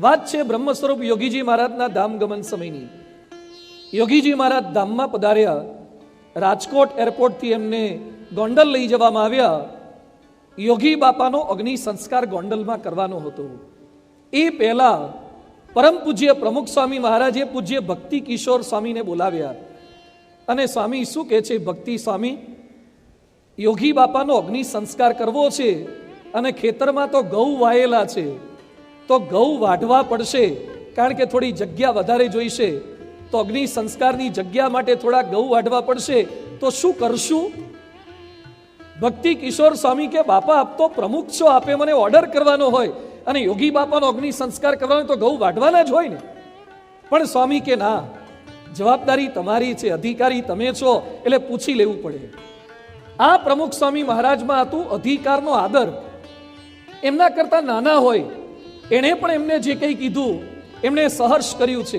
વાત છે બ્રહ્મ સ્વરૂપ યોગીજી મહારાજના ધામ ગમન સમયની। યોગીજી મહારાજ ધામમાં પધાર્યા। રાજકોટ એરપોર્ટથી એમને ગોંડલ લઈ જવામાં આવ્યા। યોગી બાપાનો અગ્નિ સંસ્કાર ગોંડલમાં કરવાનો હતો। એ પહેલા પરમ પૂજ્ય પ્રમુખ સ્વામી મહારાજે પૂજ્ય ભક્તિ કિશોર સ્વામીને બોલાવ્યા અને સ્વામી શું કહે છે? ભક્તિ સ્વામી, યોગી બાપાનો અગ્નિ સંસ્કાર કરવો છે અને ખેતરમાં તો ઘઉં વાયેલા છે, તો ઘઉં વાઢવા પડશે, કારણ કે થોડી જગ્યા વધારે જોઈશે, તો અગ્નિ સંસ્કારની જગ્યા માટે થોડા ઘઉં વાઢવા પડશે, તો શું કરશું? ભક્તિ કિશોર સ્વામી કે બાપા આપ તો પ્રમુખ છો, આપે મને ઓર્ડર કરવાનો હોય અને યોગી બાપાનો અગ્નિ સંસ્કાર કરવાનો તો ઘઉં વાઢવાના જ હોય ને। પણ સ્વામી કે ના, જવાબદારી તમારી છે, અધિકારી તમે છો, એટલે પૂછી લેવું પડે। આ પ્રમુખ સ્વામી મહારાજમાં હતું અધિકારનો આદર। એમના કરતા નાના હોય એણે પણ એમને જે કંઈ કીધું એમણે સહર્ષ કર્યું છે।